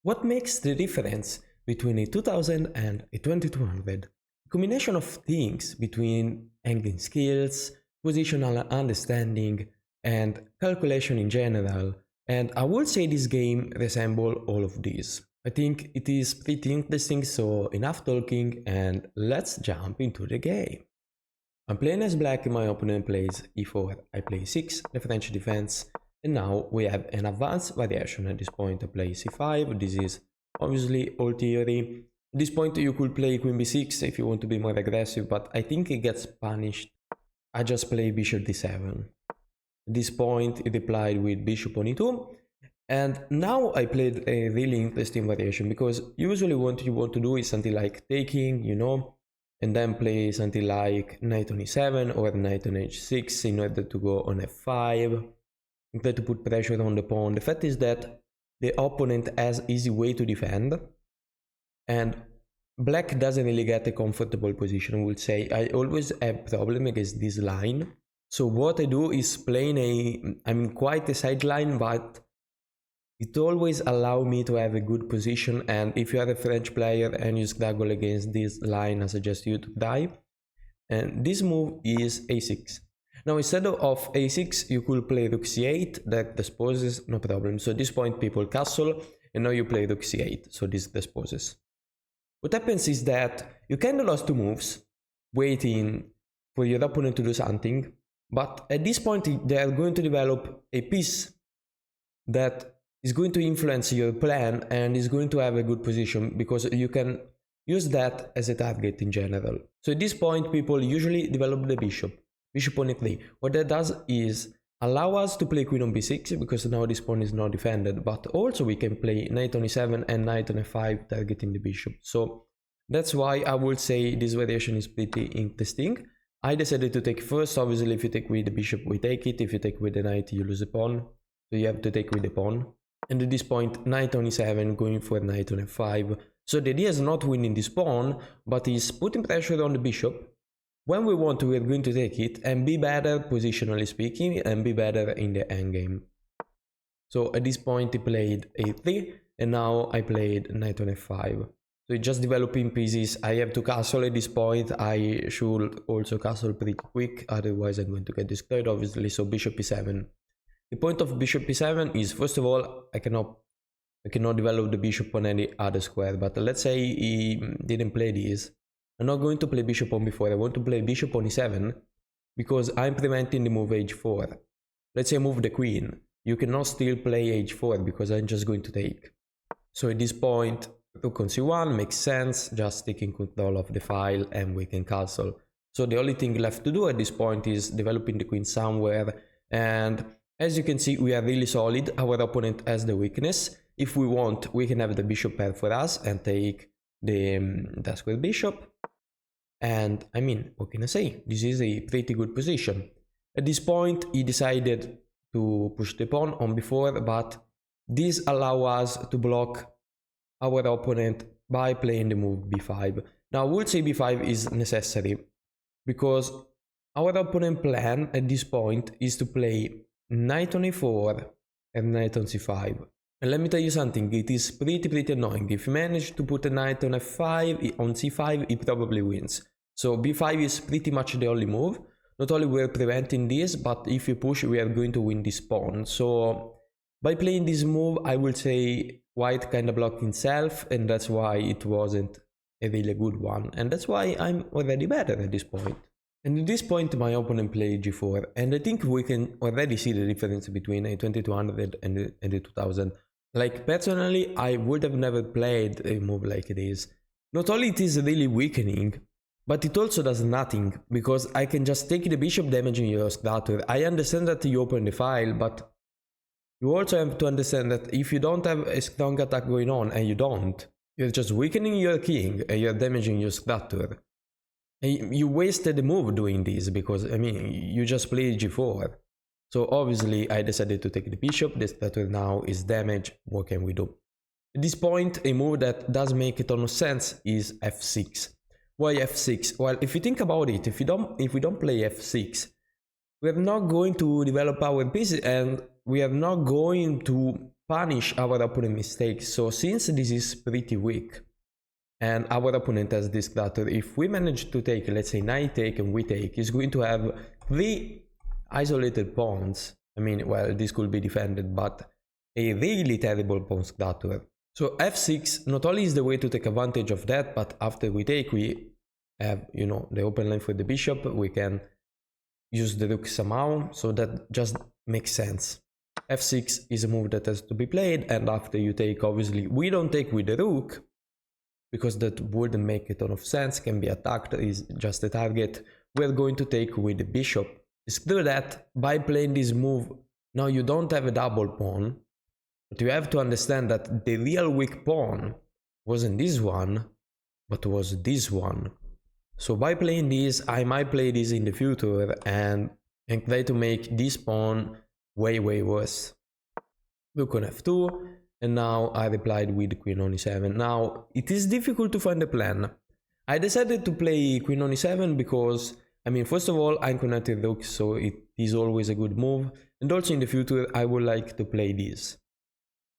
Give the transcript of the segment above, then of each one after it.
What makes the difference between a 2000 and a 2200? A combination of things between angling skills, positional understanding, and calculation in general, and I would say this game resembles all of these. I think it is pretty interesting, so enough talking and let's jump into the game. I'm playing as black, my opponent plays e4, I play 6, the French defense, and now we have an advanced variation. At this point I play c5, this is obviously all theory. At this point you could play queen b6 if you want to be more aggressive, but I think it gets punished. I just play bishop d7. At this point it replied with bishop on e2, and now I played a really interesting variation, because usually what you want to do is something like taking, and then play something like knight on e7 or knight on h6 in order to go on f5, in order to put pressure on the pawn. The fact is that the opponent has easy way to defend, and black doesn't really get a comfortable position. I would say I always have problem against this line. So what I do is playing I'm quite a sideline, but it always allows me to have a good position, and if you are a French player and you struggle against this line, I suggest you to die. And this move is a6. Now instead of a6 you could play rook c8, that disposes, no problem. So at this point people castle, and now you play rook c8, so this disposes. What happens is that you kind of lost two moves, waiting for your opponent to do something, but at this point they are going to develop a piece that is going to influence your plan and is going to have a good position, because you can use that as a target in general. So at this point people usually develop the bishop on e3. What that does is allow us to play queen on b6, because now this pawn is not defended, but also we can play knight on e7 and knight on f5 targeting the bishop. So that's why I would say this variation is pretty interesting. I decided to take first. Obviously if you take with the bishop we take it, if you take with the knight you lose a pawn, so you have to take with the pawn. And at this point knight on e7 going for knight on f5. So the idea is not winning this pawn, but is putting pressure on the bishop. When we want to, we are going to take it and be better positionally speaking, and be better in the endgame. So at this point he played a3, and now I played knight on f5. So it's just developing pieces. I have to castle at this point. I should also castle pretty quick, otherwise I'm going to get destroyed obviously. So bishop e7. The point of bishop e7 is, first of all, I cannot develop the bishop on any other square, but let's say he didn't play this. I'm not going to play bishop on b4, I want to play bishop on e7, because I'm preventing the move h4. Let's say I move the queen, you cannot still play h4, because I'm just going to take. So at this point, rook on c1 makes sense, just taking control of the file and we can castle. So the only thing left to do at this point is developing the queen somewhere, and as you can see we are really solid. Our opponent has the weakness. If we want, we can have the bishop pair for us and take the square bishop. And I mean, what can I say? This is a pretty good position. At this point he decided to push the pawn on b4, but this allows us to block our opponent by playing the move b5. Now I would say b5 is necessary, because our opponent plan at this point is to play knight on e4 and knight on c5. And let me tell you something, it is pretty annoying. If you manage to put a knight on f5, on c5, he probably wins. So b5 is pretty much the only move. Not only we're preventing this, but if you push, we are going to win this pawn. So by playing this move, I will say white kind of blocked himself, and that's why it wasn't a really good one. And that's why I'm already better at this point. And at this point my opponent played g4, and I think we can already see the difference between a 2200 and the 2000. Like personally, I would have never played a move like this. Not only it is really weakening, but it also does nothing, because I can just take the bishop damaging your structure. I understand that you open the file, but you also have to understand that if you don't have a strong attack going on, and you don't, you're just weakening your king and you're damaging your structure. You wasted the move doing this, because I mean you just played g4. So obviously I decided to take the bishop. The structure now is damaged. What can we do? At this point, a move that does make a ton of sense is f6. Why f6? Well, if you think about it, if we don't play f6, we are not going to develop our pieces, and we are not going to punish our opponent's mistakes. So since this is pretty weak, and our opponent has this clutter, if we manage to take, let's say, knight take and we take, he's going to have 3 isolated pawns. I mean, well, this could be defended, but a really terrible pawn clutter. So f6 not only is the way to take advantage of that, but after we take, we have, you know, the open line for the bishop. We can use the rook somehow, so that just makes sense. f6 is a move that has to be played, and after you take, obviously, we don't take with the rook, because that wouldn't make a ton of sense, can be attacked, is just a target. We're going to take with the bishop. It's true that by playing this move, now you don't have a double pawn, but you have to understand that the real weak pawn wasn't this one, but was this one. So by playing this, I might play this in the future and try to make this pawn way worse. Rook on f2. And now I replied with queen on e7. Now, it is difficult to find a plan. I decided to play queen on e7 because, I mean, first of all, I'm connected rook, so it is always a good move. And also in the future, I would like to play this.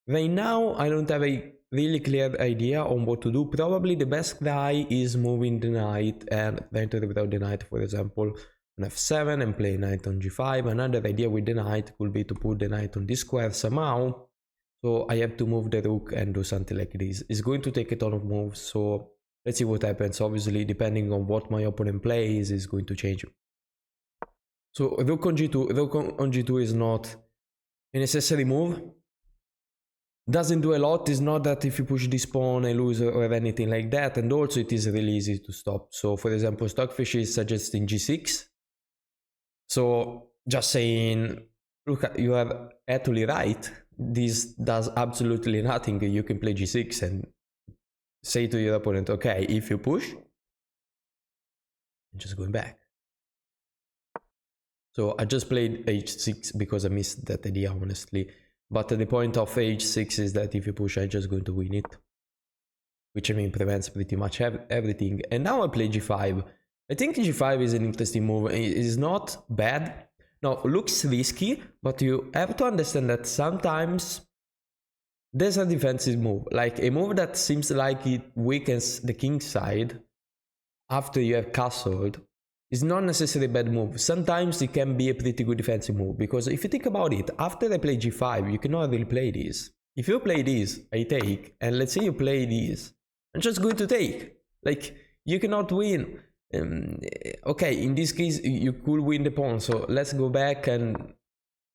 Right now, I don't have a really clear idea on what to do. Probably the best try is moving the knight and trying to without the knight, for example, on f7 and play knight on g5. Another idea with the knight could be to put the knight on this square somehow. So I have to move the rook and do something like this. It's going to take a ton of moves, so let's see what happens. Obviously, depending on what my opponent plays, is going to change. So rook on g2. Rook on g2 is not a necessary move. Doesn't do a lot. It's not that if you push this pawn I lose or anything like that. And also it is really easy to stop. So for example, Stockfish is suggesting g6. So just saying, look, you are actually right. This does absolutely nothing. You can play g6 and say to your opponent, okay, if you push, I'm just going back. So I just played h6 because I missed that idea, honestly. But the point of h6 is that if you push, I'm just going to win it. Which, I mean, prevents pretty much everything. And now I play g5. I think g5 is an interesting move. It is not bad. Now, looks risky, but you have to understand that sometimes there's a defensive move. Like a move that seems like it weakens the king's side after you have castled is not necessarily a bad move. Sometimes it can be a pretty good defensive move, because if you think about it, after I play g5, you cannot really play this. If you play this, I take, and let's say you play this, I'm just going to take. Like, you cannot win. Okay, in this case you could win the pawn, so let's go back and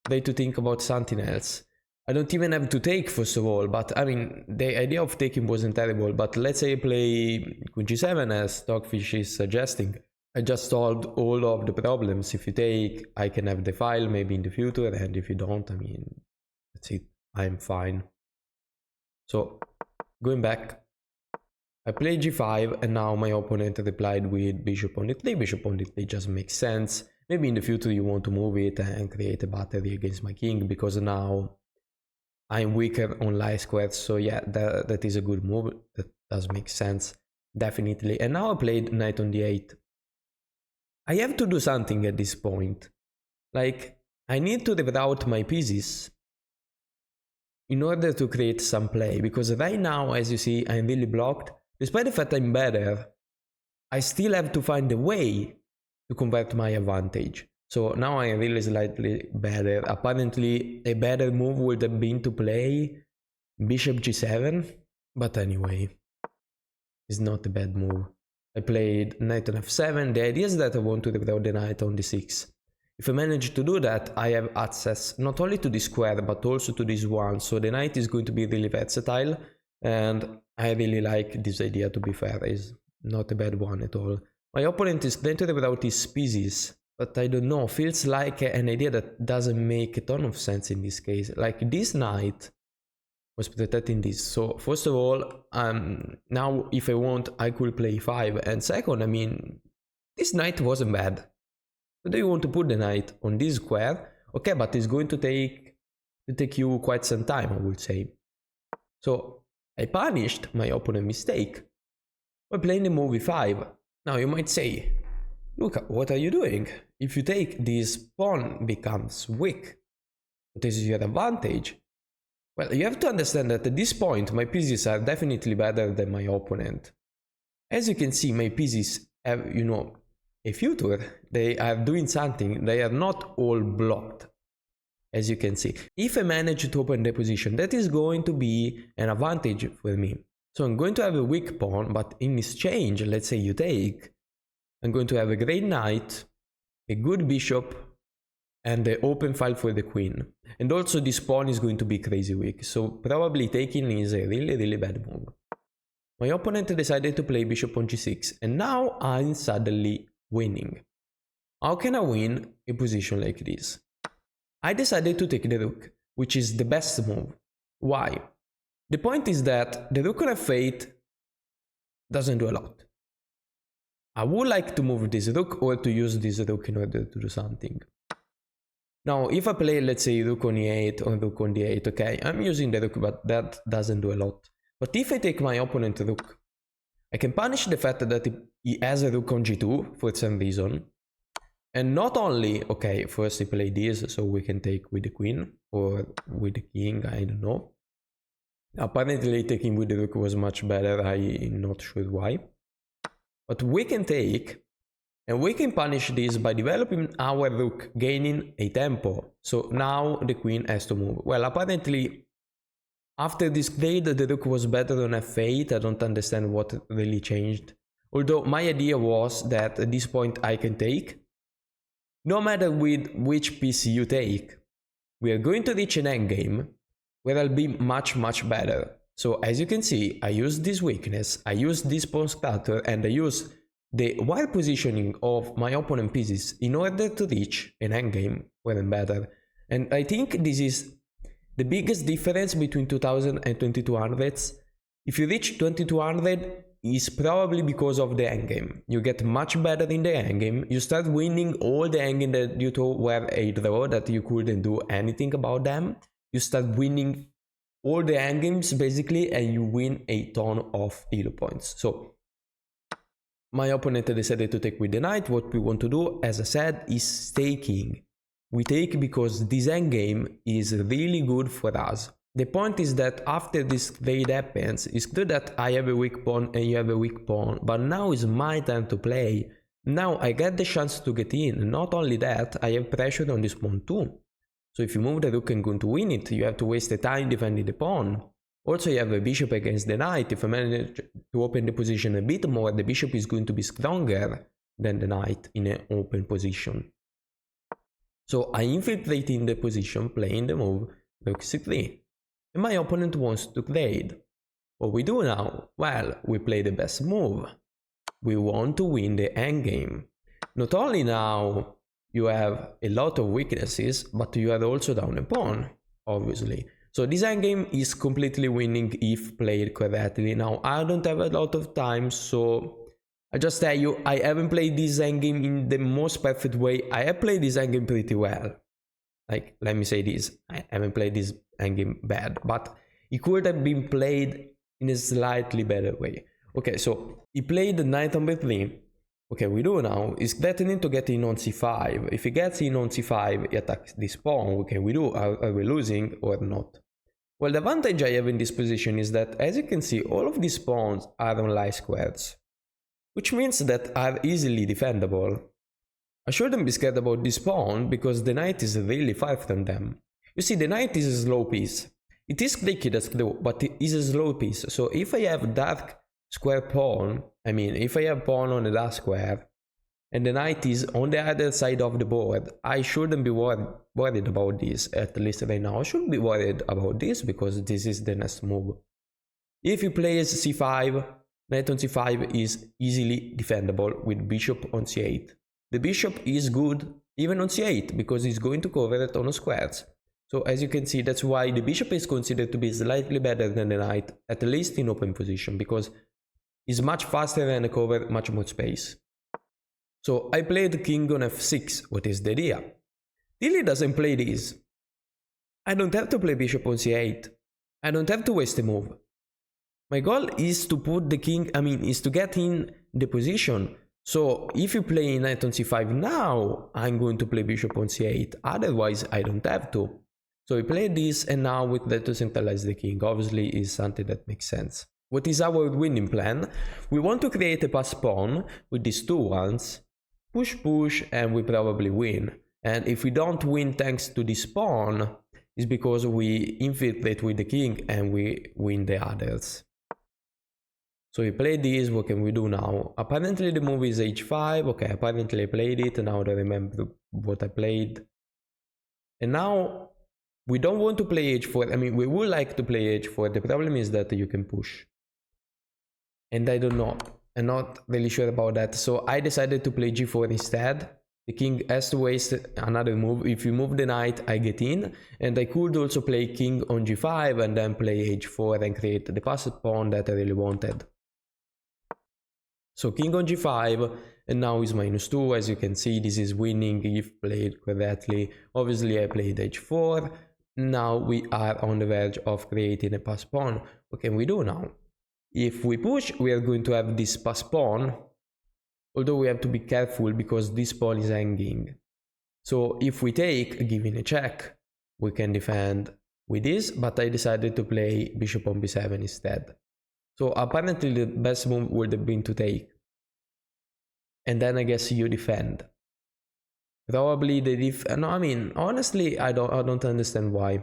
try to think about something else. I don't even have to take, first of all, but I mean, the idea of taking wasn't terrible. But let's say I play queen g7 as Stockfish is suggesting. I just solved all of the problems. If you take, I can have the file maybe in the future, and if you don't, I mean, that's it, I'm fine. So going back, I played g5, and now my opponent replied with bishop on d3. Bishop on d3 just makes sense. Maybe in the future you want to move it and create a battery against my king, because now I'm weaker on light squares. So yeah, that is a good move. That does make sense, definitely. And now I played knight on d8. I have to do something at this point. Like, I need to reroute my pieces in order to create some play, because right now, as you see, I'm really blocked. Despite the fact I'm better, I still have to find a way to convert my advantage. So now I am really slightly better. Apparently, a better move would have been to play bishop g7. But anyway, it's not a bad move. I played knight on f7. The idea is that I want to reroute the knight on d6. If I manage to do that, I have access not only to this square, but also to this one. So the knight is going to be really versatile. And I really like this idea, to be fair. It's not a bad one at all. My opponent is trying to reroute his pieces, but I don't know, feels like an idea that doesn't make a ton of sense in this case. Like, this knight was protecting this. So first of all, now if I want, I could play e5. And second, I mean, this knight wasn't bad. So do you want to put the knight on this square? Okay, but it's going to take you quite some time, I would say. So I punished my opponent's mistake by playing the move e5. Now you might say, look, what are you doing? If you take, this pawn becomes weak. This is your advantage. Well, you have to understand that at this point, my pieces are definitely better than my opponent. As you can see, my pieces have, a future. They are doing something. They are not all blocked, as you can see. If I manage to open the position, that is going to be an advantage for me. So I'm going to have a weak pawn, but in exchange, let's say you take, I'm going to have a great knight, a good bishop, and the open file for the queen. And also this pawn is going to be crazy weak, so probably taking is a really bad move. My opponent decided to play bishop on g6, and now I'm suddenly winning. How can I win a position like this? I decided to take the rook, which is the best move. Why? The point is that the rook on f8 doesn't do a lot. I would like to move this rook or to use this rook in order to do something. Now, if I play, let's say, rook on e8 or rook on d8, okay, I'm using the rook, but that doesn't do a lot. But if I take my opponent's rook, I can punish the fact that he has a rook on g2 for some reason. And not only, okay, first he played this, so we can take with the queen or with the king, I don't know. Apparently taking with the rook was much better, I'm not sure why. But we can take, and we can punish this by developing our rook, gaining a tempo. So now the queen has to move. Well, apparently, after this grade, the rook was better on f8. I don't understand what really changed. Although my idea was that at this point I can take. No matter with which piece you take, we are going to reach an endgame where I'll be much better. So as you can see, I use this weakness, I use this pawn scatter, and I use the wire positioning of my opponent pieces in order to reach an endgame where I'm better. And I think this is the biggest difference between 2000 and 2200s. If you reach 2200, is probably because of the endgame. You get much better in the endgame, you start winning all the endgame that you thought were a draw, that you couldn't do anything about them. You start winning all the endgames basically, and you win a ton of elo points. So my opponent decided to take with the knight. What we want to do, as I said, is taking. We take because this endgame is really good for us. The point is that after this trade happens, it's good that I have a weak pawn and you have a weak pawn, but now is my time to play. Now I get the chance to get in. Not only that, I have pressure on this pawn too. So if you move the rook and going to win it, you have to waste the time defending the pawn. Also, you have a bishop against the knight. If I manage to open the position a bit more, the bishop is going to be stronger than the knight in an open position. So I infiltrate in the position, playing the move rook c3. And my opponent wants to trade. What we do now? Well, we play the best move. We want to win the endgame. Not only now you have a lot of weaknesses, but you are also down a pawn, obviously. So this endgame is completely winning if played correctly. Now, I don't have a lot of time, so I just tell you, I haven't played this endgame in the most perfect way. I have played this endgame pretty well. Like, let me say this, I haven't played this endgame bad, but it could have been played in a slightly better way. Okay, so he played the knight on b3. Okay, we do now is threatening to get in on c5. If he gets in on c5, he attacks this pawn. Okay, we do. Are we losing or not? Well, the advantage I have in this position is that, as you can see, all of these pawns are on light squares, which means that are easily defendable. I shouldn't be scared about this pawn because the knight is really far from them. You see, the knight is a slow piece. It is clicky, that's true, but it is a slow piece. So if I have dark square pawn, if I have pawn on the dark square and the knight is on the other side of the board, I shouldn't be worried about this, at least right now. I shouldn't be worried about this because this is the next move. If he plays c5, knight on c5 is easily defendable with bishop on c8. The bishop is good even on c8 because it's going to cover it on the squares. So as you can see, that's why the bishop is considered to be slightly better than the knight, at least in open position, because it's much faster and cover much more space. So I played king on f6. What is the idea? Tilly doesn't play this. I don't have to play bishop on c8. I don't have to waste a move. My goal is to put the king, is to get in the position. So if you play knight on c5 now, I'm going to play bishop on c8. Otherwise, I don't have to. So we play this, and now with that to centralize the king, obviously is something that makes sense. What is our winning plan? We want to create a pass pawn with these two ones, push, and we probably win. And if we don't win thanks to this pawn, it's because we infiltrate with the king and we win the others. So we play this, what can we do now? Apparently the move is h5, okay, apparently I played it, now I remember what I played. And now, we don't want to play h4, I mean, we would like to play h4, the problem is that you can push. And I don't know, I'm not really sure about that, so I decided to play g4 instead. The king has to waste another move. If you move the knight, I get in, and I could also play king on g5 and then play h4 and create the passed pawn that I really wanted. So king on g5, and now is -2, as you can see, this is winning if played correctly. Obviously I played h4, now we are on the verge of creating a pass pawn. What can we do now? If we push, we are going to have this pass pawn, although we have to be careful because this pawn is hanging. So if we take, giving a check, we can defend with this, but I decided to play bishop on b7 instead. So apparently the best move would have been to take. And then I guess you defend. Probably the no, I mean, honestly, I don't understand why.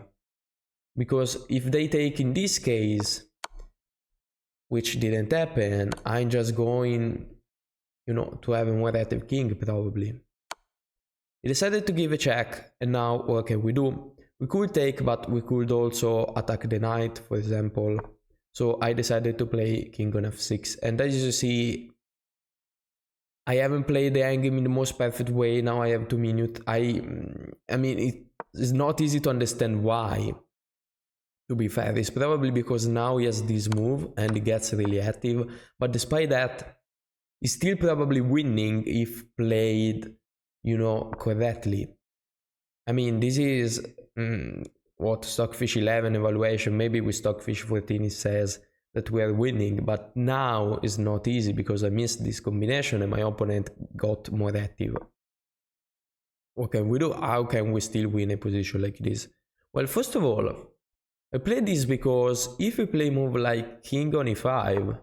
Because if they take in this case, which didn't happen, I'm just going, you know, to have a more active king, probably. He decided to give a check, and now what can we do? We could take, but we could also attack the knight, for example. So I decided to play king on f6, and as you see, I haven't played the endgame in the most perfect way. Now I have 2 minutes. I mean, it's not easy to understand why. To be fair, it's probably because now he has this move and he gets really active. But despite that, he's still probably winning if played, you know, correctly. I mean, this is what Stockfish 11 evaluation. Maybe with Stockfish 14 it says that we are winning, but now is not easy because I missed this combination and my opponent got more active. What can we do? How can we still win a position like this? Well, first of all, I play this because if we play move like king on e5,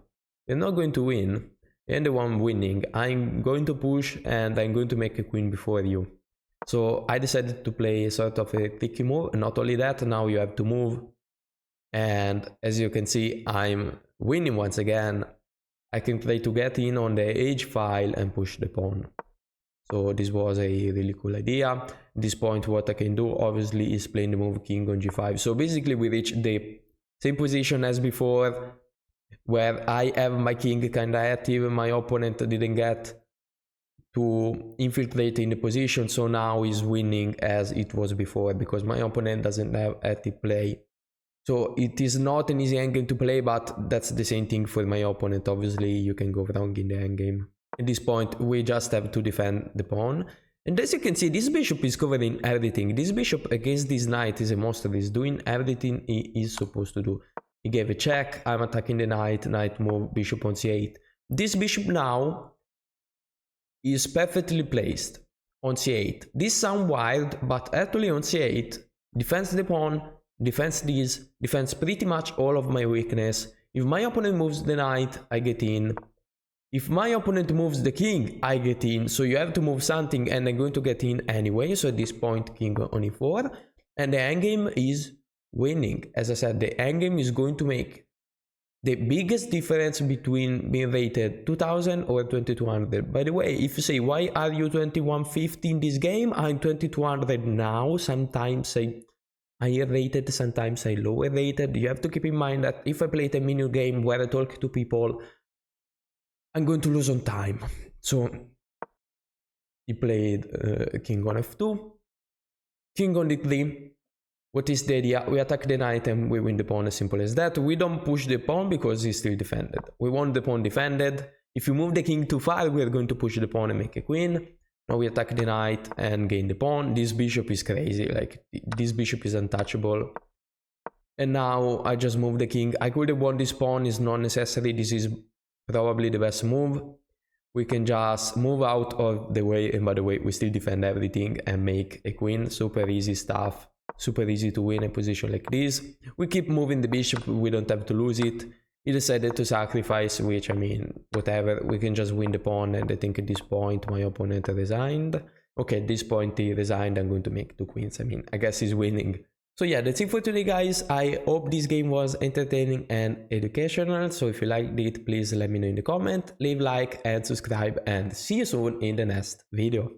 you're not going to win. You're the one winning. I'm going to push and I'm going to make a queen before you. So I decided to play sort of a tricky move. Not only that, now you have to move. And as you can see, I'm winning once again. I can try to get in on the h file and push the pawn. So this was a really cool idea. At this point, what I can do obviously is playing the move king on g5. So basically we reach the same position as before, where I have my king kind of active, my opponent didn't get to infiltrate in the position, so now he's winning as it was before, because my opponent doesn't have active play. So it is not an easy endgame to play, but that's the same thing for my opponent. Obviously you can go wrong in the endgame. At this point we just have to defend the pawn. And as you can see, this bishop is covering everything. This bishop against this knight is a monster. He's doing everything he is supposed to do. He gave a check, I'm attacking the knight, knight move, bishop on c8. This bishop now is perfectly placed on c8. This sounds wild, but actually on c8, defends the pawn, defends this, defends pretty much all of my weakness. If my opponent moves the knight, I get in. If my opponent moves the king, I get in. So you have to move something and I'm going to get in anyway. So at this point, king on e4. And the endgame is winning. As I said, the endgame is going to make the biggest difference between being rated 2000 or 2200. By the way, if you say, why are you 2150 in this game? I'm 2200 now. Sometimes I higher rated, sometimes I lower rated. You have to keep in mind that if I play a mini game where I talk to people, I'm going to lose on time. So he played king on f2, king on d3. What is the idea? We attack the knight and we win the pawn, as simple as that. We don't push the pawn because he's still defended. We want the pawn defended. If you move the king too far, we are going to push the pawn and make a queen. Now we attack the knight and gain the pawn. This bishop is crazy, like this bishop is untouchable. And now I just move the king. I could have won this pawn, is not necessary. This is probably the best move. We can just move out of the way, and by the way, we still defend everything and make a queen. Super easy stuff. super easy to win a position like this. We keep moving the bishop, we don't have to lose it. He decided to sacrifice, which, I mean, whatever, we can just win the pawn, and I think at this point my opponent resigned. Okay, at this point he resigned, I'm going to make 2 queens. I mean, I guess he's winning. So yeah, that's it for today, guys. I hope this game was entertaining and educational. So if you liked it, please let me know in the comment, leave like and subscribe, and see you soon in the next video.